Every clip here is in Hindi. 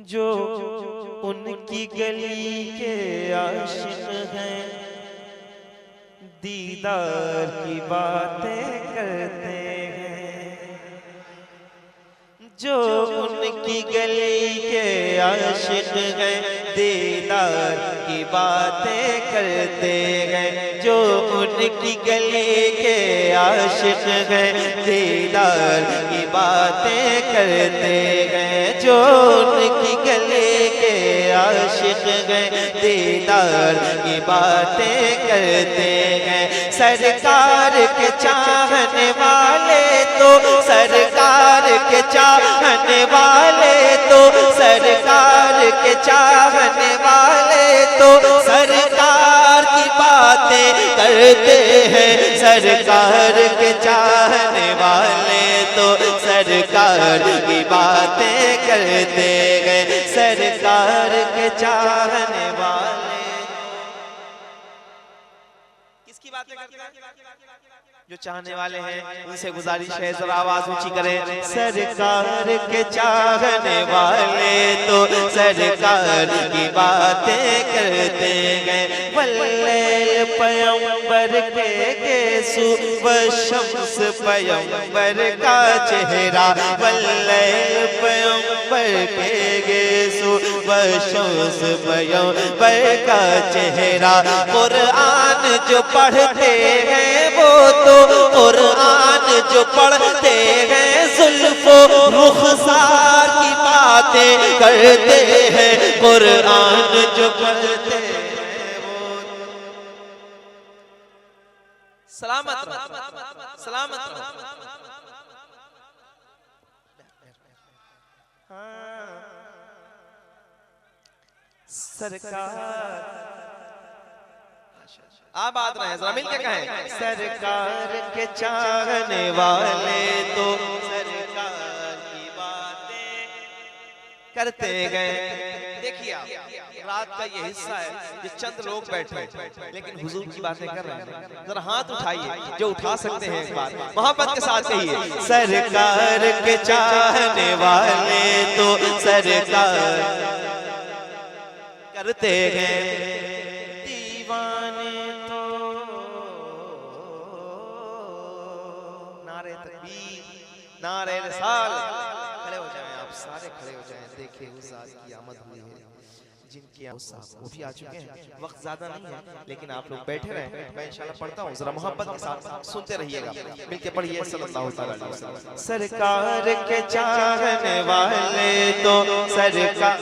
जो उनकी गली के आशिक हैं, दीदार की बातें करते हैं। जो उनकी गली के आशिक हैं, दीदार की बातें करते हैं। जो उनकी गली के आशिक हैं, दीदार की बातें करते हैं। जो उनकी गली के आशिक हैं, दीदार की बातें करते हैं। सरकार के चाहने वाले तो सरकार के चाहने वाले तो सरकार के चाहने वाले तो सरकार की बातें करते हैं। सरकार के चाहने वाले तो सरकार की बातें करते हैं। सरकार के चाहने वाले किसकी बातें करते हैं? जो चाहने वाले हैं उनसे गुजारिश है जरा आवाज ऊंची करें। सरकार के चाहने वाले तो सरकार की बातें करते हैं। वल्लैल पैगंबर के गेसु व शम्स पैगंबर का चेहरा। वल्लैल पैगंबर के गेसु व शम्स पैगंबर का चेहरा। कुरान जो पढ़ते हैं वो तो कुरान जो पढ़ते हैं जुल्फो रुखसार की बातें करते हैं। कुरान जो पढ़ते हैं वो सलामत सलामत सरकार आप बात रहे जरा मिल के कहें। सरकार के चाहने वाले तो सरकार की बातें करते गए। देखिए आप रात का ये हिस्सा है, ये चंद लोग बैठे लेकिन हुजूर की बातें कर रहे हैं। जरा हाथ उठाइए जो उठा सकते हैं, एक बार मोहब्बत के साथ कहिए। सरकार के चाहने वाले तो सरकार करते हैं। नारे रिसाल खड़े हो जाएं, आप सारे खड़े हो जाएं। देखिए उस आज की आमद हुई है जिनकी वो भी आ चुके हैं। वक्त ज्यादा नहीं है लेकिन आप लोग बैठे रहे, मैं इंशाल्लाह पढ़ता हूँ। जरा मोहब्बत के साथ सुनते रहिएगा, मिलके पढ़िए। सल्लल्लाहु अलैहि वसल्लम। सरकार के चाहने वाले तो सरकार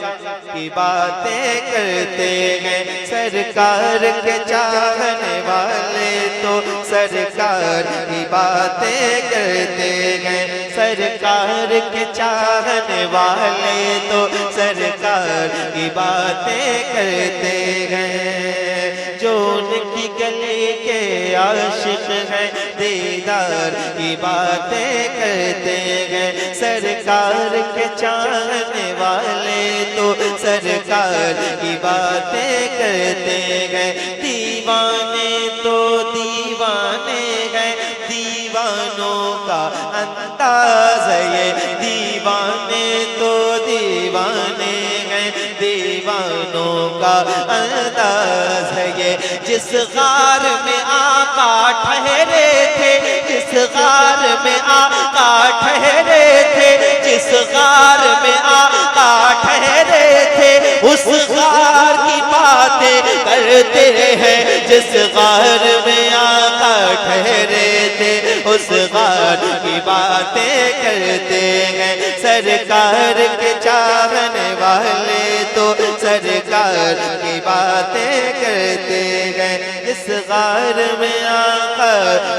की बातें करते हैं। सरकार के चाहने वाले तो सरकार की बातें करते हैं। सरकार के चाहने वाले तो सरकार की बातें करते हैं। जो उनकी गली के आशिक हैं, दीदार की बातें करते हैं। सरकार के चाहने वाले तो सरकार की बातें करते हैं। दीवाने तो दीवाने हैं, दीवानों का अंदाज है ये। दीवाने तो दीवाने हैं, दीवानों का अंदाज है ये। जिस गार में आका ठहरे थे, जिस गार में आका ठहरे थे, जिस गार में आका ठहरे थे, उस गार की बातें करते हैं। जिस गार में आका ठहरे थे, उस गार की बातें करते हैं। सरकार के चाहने वाले तो सरकार की बातें करते हैं। जिस गार में आका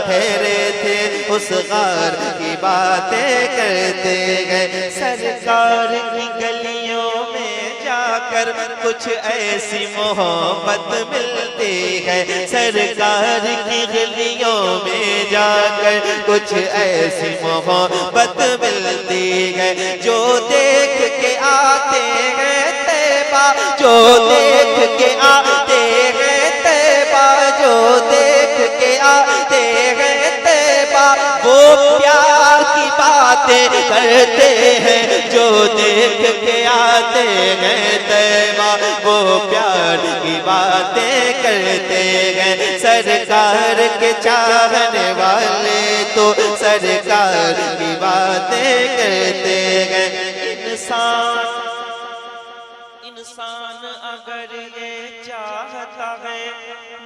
ठहरे थे, उस गार की बातें करते हैं। सरकार की गलियों में जाकर कुछ ऐसी मोहब्बत मिलती है। सरकार की गलियों में जाकर कुछ ऐसी मोहब्बत मिलती है। जो देख के आते हैं तैबा, जो देख के आते हैं तैबा, जो देख के आते हैं तैबा, वो प्यार की बात बातें करते हैं, जो देख के आते हैं तैबा वो प्यार की बातें करते हैं। सरकार के चाहने वाले तो सरकार की बातें करते हैं। इंसान अगर ये चाहता है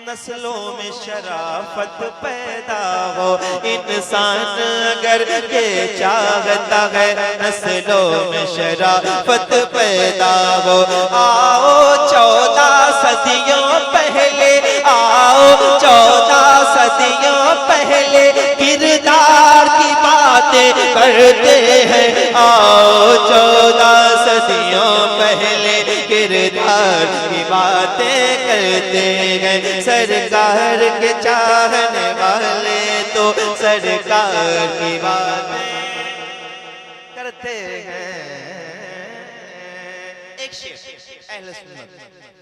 नस्लों में शराफत पैदा हो, इंसान अगर ये चाहता है नस्लों में शराफत पैदा हो, आओ 14 सदियों पहले, आओ 14 सदियों पहले किरदार की बातें करते हैं, आओ 14 सदियों पहले किरदार की बातें करते हैं। सरकार के चाहने वाले तो सरकार की बातें करते हैं। एक शेर अहले सुन्नत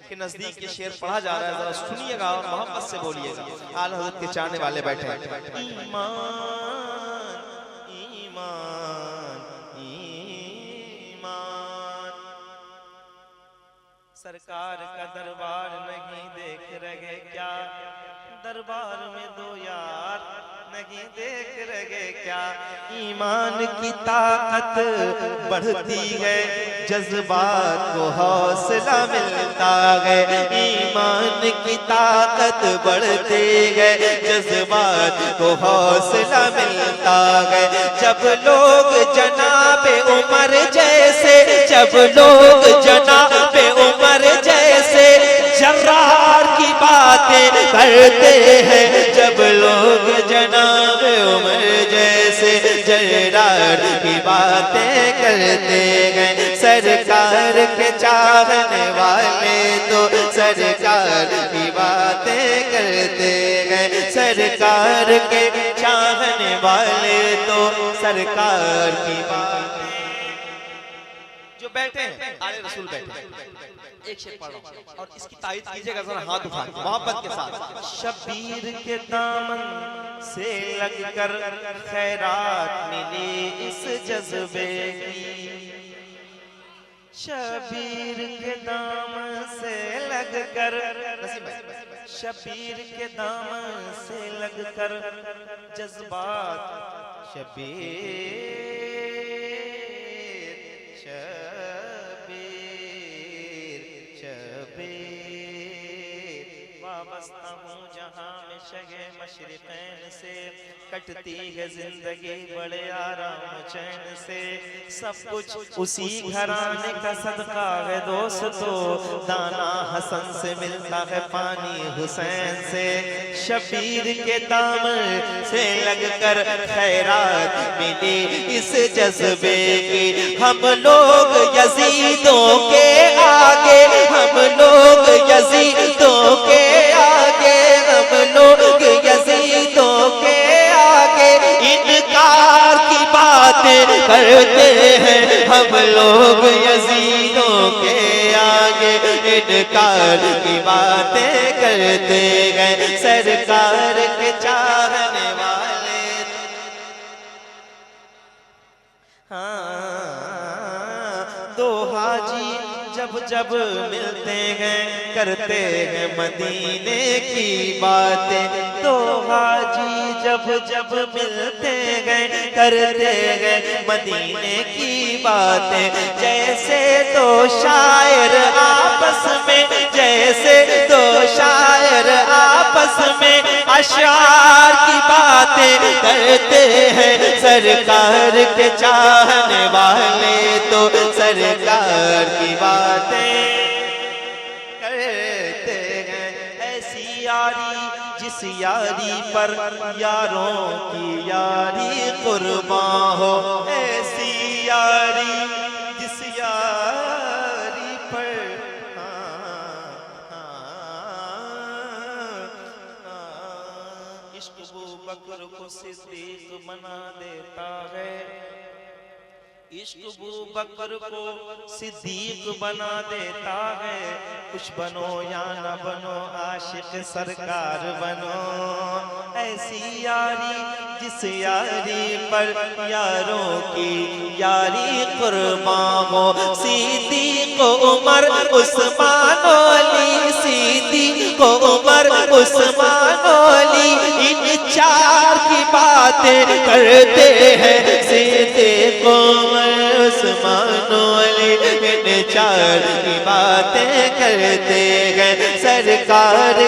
के नजदीक ये शेर पढ़ा जा रहा है, जरा सुनिएगा और मोहब्बत से बोलिएगा। आला हज़रत के चाहने वाले बैठे हैं। ईमान ईमान ईमान, सरकार का दरबार नहीं देख रहे क्या, दरबार में दो यार नहीं देख रहे क्या। ईमान की ताकत बढ़ती है, जज्बात को हौसला मिलता है। ईमान की ताकत बढ़ती है, जज्बात को हौसला मिलता है। जब लोग जनाबे उमर जैसे, जब लोग जनाबे उमर जैसे जर्रार की बातें करते हैं, जब लोग जनाब उमर जैसे जर्रार की बातें करते हैं। सरकार के चाहने वाले तो सरकार की बातें करते हैं, सरकार के चाहने वाले तो सरकार की बातें। जो बैठे हैं आले रसूल बैठे हैं, एक शेर पढ़ रहा हूं और इसकी तारीफ कीजिएगा जरा हाथ उठा के मोहब्बत के साथ। शबीर के दामन से लगकर खैरात मिली इस जज्बे की, शबीर के दामन से लगकर, शबीर के दामन से लगकर जज्बात, वाबस्ता हूँ जहाँ में शगे मशरिक़ैन से, कटती है जिंदगी बड़े आराम चैन से। सब कुछ उसी घराने का सदका है दोस्तों, दाना हसन से मिलता है पानी हुसैन से। शबीर के दामन से लगकर खैरात मिली इस जज्बे की। हम लोग यजीदों के आगे, हम लोग यजीदों के आगे, हम लोग यजीदों के आगे इनकार की बातें करते हैं। हम लोग यजीदों के आगे इनकार की बातें करते हैं। सरकार के चाहने वाले दो हाजी जब जब मिलते हैं करते हैं मदीने की बातें। दो हाजी जब जब मिलते हैं करते हैं मदीने की बातें। जैसे दो शायर आपस में, जैसे दो शायर आपस में अशार की बातें करते हैं। सरकार के चाहने वाले तो सरकार की बातें करते हैं। ऐसी यारी जिस यारी पर यारों की यारी कुर्बान हो, ऐसी यारी जिस यारी पर इश्क अबू बकर को सिद्दीक बना देता है। इश्क अबू बकर को सिद्दीक बना देता है। कुछ बनो या न बनो, आशिक सरकार बनो। ऐसी यारी जिस यारी पर यारों की यारी कुर्बान हो। सिद्दीक उमर उस्मान अली, सिद्दीक उमर उस्मान अली, इन चार की बातें करते हैं। सिद्दीक उमर उस्मान अली, इन चार की बातें करते हैं। सरकार